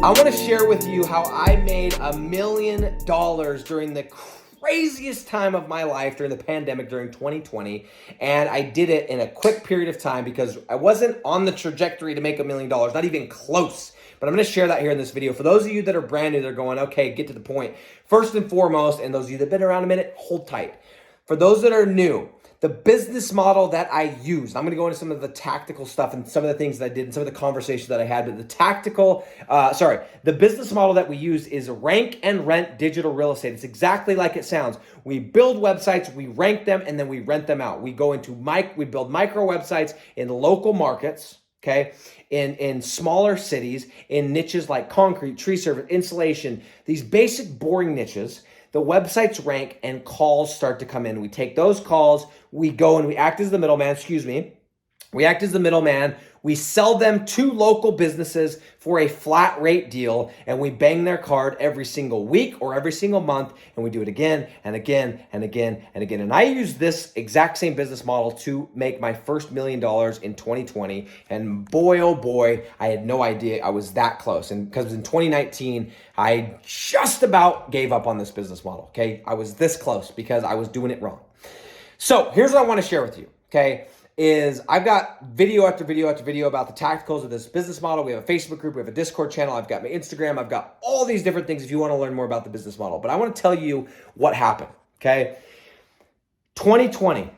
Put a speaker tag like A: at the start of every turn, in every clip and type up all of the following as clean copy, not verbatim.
A: I want to share with you how I made $1 million during the craziest time of my life during the pandemic during 2020. And I did it in a quick period of time because I wasn't on the trajectory to make $1 million, not even close. But I'm going to share that here in this video. For those of you that are brand new, they're going, okay, get to the point. First and foremost, and those of you that have been around a minute, hold tight. For those that are new, the business model that I use, I'm going to go into some of the tactical stuff and some of the things that I did and some of the conversations that I had, but the business model that we use is rank and rent digital real estate. It's exactly like it sounds. We build websites, we rank them, and then we rent them out. We build micro websites in local markets, okay, in smaller cities, in niches like concrete, tree service, insulation, these basic boring niches. The websites rank and calls start to come in. We take those calls, we go and we act as the middleman, we sell them to local businesses for a flat rate deal, and we bang their card every single week or every single month, and we do it again and again and again and again. And I use this exact same business model to make my first $1 million in 2020. And boy, oh boy, I had no idea I was that close. And because in 2019, I just about gave up on this business model, okay? I was this close because I was doing it wrong. So here's what I want to share with you, okay? Is I've got video after video after video about the tacticals of this business model. We have a Facebook group, we have a Discord channel, I've got my Instagram, I've got all these different things if you want to learn more about the business model. But I want to tell you what happened, okay? 2020,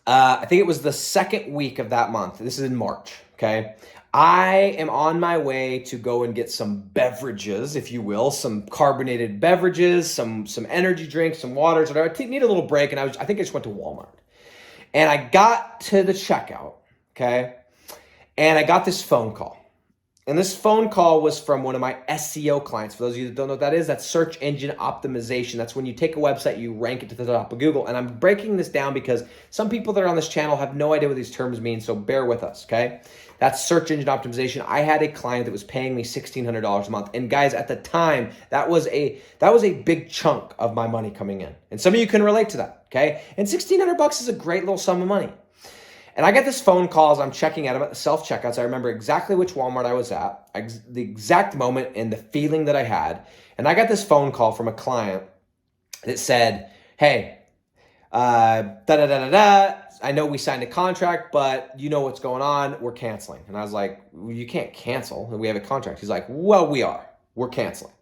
A: I think it was the second week of that month. This is in March, okay? I am on my way to go and get some beverages, if you will, some carbonated beverages, some energy drinks, some waters, whatever. I need a little break, and I think I just went to Walmart. And I got to the checkout, okay? And I got this phone call. And this phone call was from one of my SEO clients. For those of you that don't know what that is, that's search engine optimization. That's when you take a website, you rank it to the top of Google. And I'm breaking this down because some people that are on this channel have no idea what these terms mean, so bear with us, okay? That's search engine optimization. I had a client that was paying me $1,600 a month. And guys, at the time, that was a big chunk of my money coming in. And some of you can relate to that, okay? And $1,600 is a great little sum of money. And I get this phone call as I'm checking out. I'm at the self-checkouts. I remember exactly which Walmart I was at, the exact moment and the feeling that I had. And I got this phone call from a client that said, hey, I know we signed a contract, but you know what's going on. We're canceling. And I was like, well, you can't cancel. We have a contract. He's like, well, we are. We're canceling.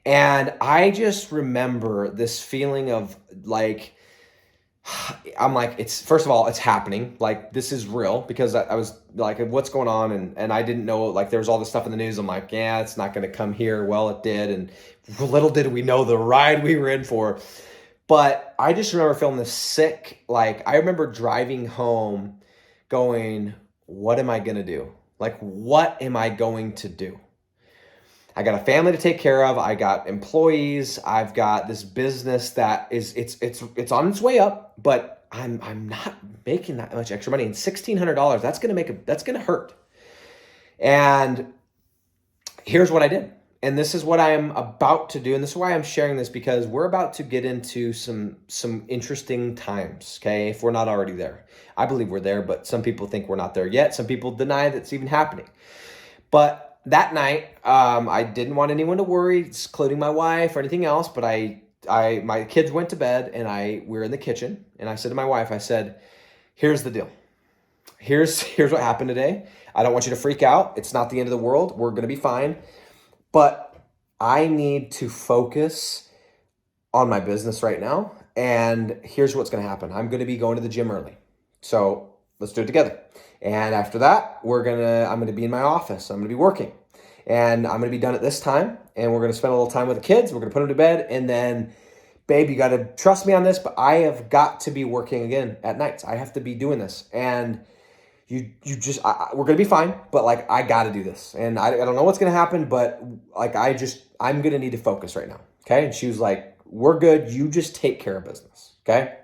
A: And I just remember this feeling of like, I'm like, first of all, it's happening. Like, this is real, because I was like, what's going on? And I didn't know, like, there was all this stuff in the news. I'm like, yeah, it's not going to come here. Well, it did. And little did we know the ride we were in for. But I just remember feeling this sick. Like, I remember driving home going, what am I going to do? Like, what am I going to do? I got a family to take care of. I got employees. I've got this business that it's on its way up, but I'm not making that much extra money. And $1,600, that's gonna hurt. And here's what I did. And this is what I am about to do. And this is why I'm sharing this, because we're about to get into some interesting times, okay? If we're not already there. I believe we're there, but some people think we're not there yet. Some people deny that's even happening. But that night, I didn't want anyone to worry, including my wife or anything else, but my kids went to bed, and we were in the kitchen, and I said to my wife, I said, here's the deal. Here's what happened today. I don't want you to freak out. It's not the end of the world. We're going to be fine. But I need to focus on my business right now, and here's what's going to happen. I'm going to be going to the gym early. So let's do it together. And after that, I'm going to be in my office. I'm going to be working, and I'm going to be done at this time. And we're going to spend a little time with the kids. We're going to put them to bed. And then, babe, you got to trust me on this, but I have got to be working again at nights. I have to be doing this. And we're going to be fine, but like, I got to do this. And I don't know what's going to happen, but like, I'm going to need to focus right now. Okay. And she was like, we're good. You just take care of business. Okay.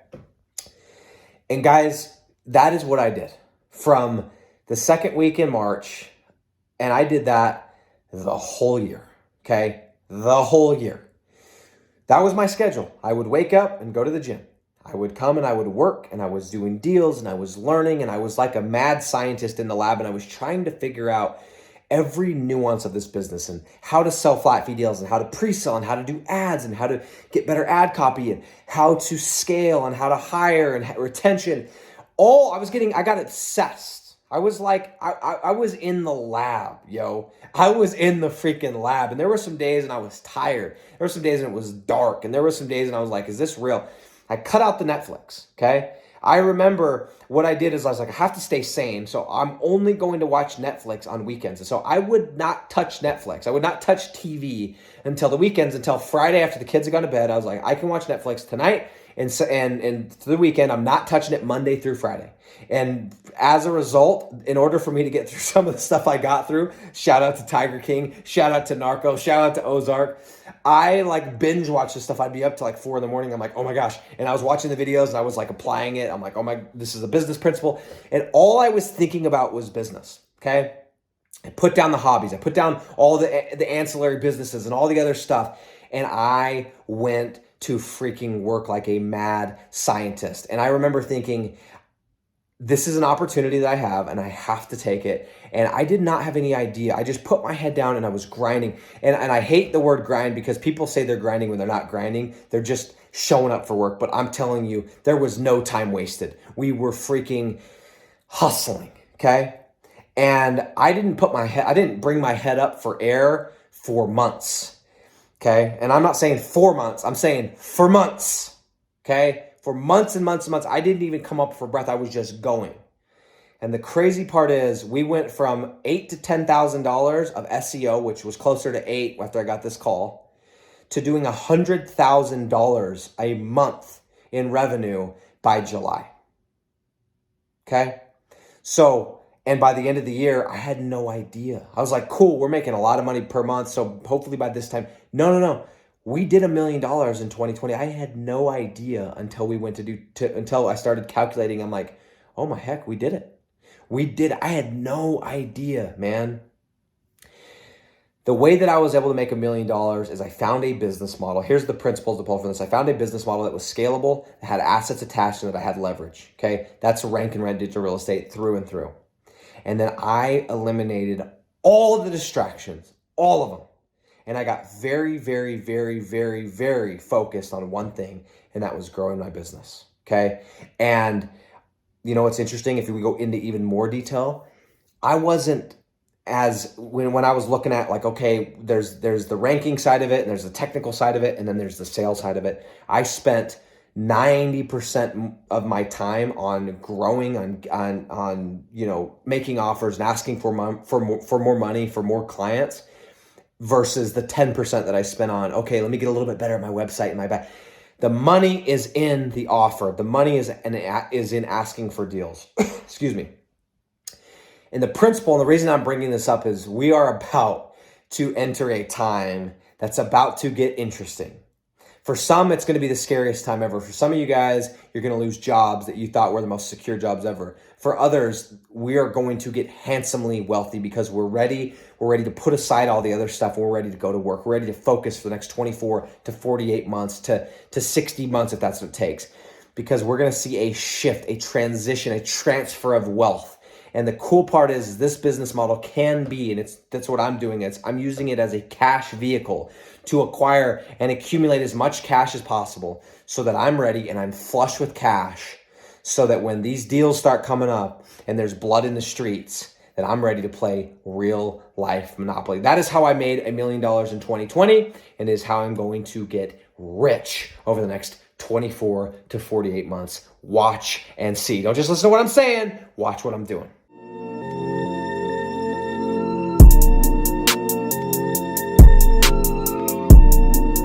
A: And guys, that is what I did from the second week in March. And I did that the whole year. Okay. The whole year. That was my schedule. I would wake up and go to the gym. I would come and I would work, and I was doing deals, and I was learning, and I was like a mad scientist in the lab, and I was trying to figure out every nuance of this business and how to sell flat fee deals and how to pre-sell and how to do ads and how to get better ad copy and how to scale and how to hire and retention. I got obsessed. I was like, I was in the lab, yo. I was in the freaking lab. And there were some days and I was tired. There were some days and it was dark. And there were some days and I was like, is this real? I cut out the Netflix, okay? I remember what I did is I was like, I have to stay sane. So I'm only going to watch Netflix on weekends. And so I would not touch Netflix. I would not touch TV until the weekends, until Friday after the kids had gone to bed. I was like, I can watch Netflix tonight. And to the weekend, I'm not touching it Monday through Friday. And as a result, in order for me to get through some of the stuff I got through, shout out to Tiger King, shout out to Narco, shout out to Ozark, I like binge watch this stuff. I'd be up to like 4 a.m. I'm like, oh my gosh. And I was watching the videos and I was like applying it. I'm like, this is a business principle. And all I was thinking about was business, okay? I put down the hobbies. I put down all the ancillary businesses and all the other stuff. And I went to freaking work like a mad scientist. And I remember thinking, this is an opportunity that I have and I have to take it. And I did not have any idea. I just put my head down and I was grinding. And I hate the word grind because people say they're grinding when they're not grinding. They're just showing up for work. But I'm telling you, there was no time wasted. We were freaking hustling, okay? And I didn't bring my head up for air for months. Okay. And I'm not saying 4 months. I'm saying for months. Okay. For months and months and months. I didn't even come up for breath. I was just going. And the crazy part is we went from $8,000 to $10,000 of SEO, which was closer to 8 after I got this call, to doing $100,000 a month in revenue by July. Okay. So, and by the end of the year, I had no idea. I was like, cool, we're making a lot of money per month. So hopefully by this time, no. We did $1 million in 2020. I had no idea until until I started calculating. I'm like, oh my heck, we did it. I had no idea, man. The way that I was able to make $1 million is I found a business model. Here's the principles to pull from this. I found a business model that was scalable, that had assets attached, and that I had leverage. Okay. That's Rank and Rent digital real estate through and through. And then I eliminated all of the distractions, all of them. And I got very, very, very, very, very focused on one thing, and that was growing my business, okay? And you know what's interesting, if we go into even more detail, I wasn't when I was looking at like, okay, there's the ranking side of it, and there's the technical side of it, and then there's the sales side of it. I spent 90% of my time on growing, on making offers and asking for more money, for more clients, versus the 10% that I spent on, okay, let me get a little bit better at my website and my back. The money is in the offer. The money is in asking for deals. Excuse me. And the principle, and the reason I'm bringing this up is we are about to enter a time that's about to get interesting. For some, it's going to be the scariest time ever. For some of you guys, you're going to lose jobs that you thought were the most secure jobs ever. For others, we are going to get handsomely wealthy because we're ready. We're ready to put aside all the other stuff. We're ready to go to work. We're ready to focus for the next 24 to 48 months to 60 months if that's what it takes. Because we're going to see a shift, a transition, a transfer of wealth. And the cool part is this business model can be, and that's what I'm doing. I'm using it as a cash vehicle to acquire and accumulate as much cash as possible so that I'm ready and I'm flush with cash so that when these deals start coming up and there's blood in the streets, that I'm ready to play real life Monopoly. That is how I made $1 million in 2020 and is how I'm going to get rich over the next 24 to 48 months. Watch and see. Don't just listen to what I'm saying. Watch what I'm doing.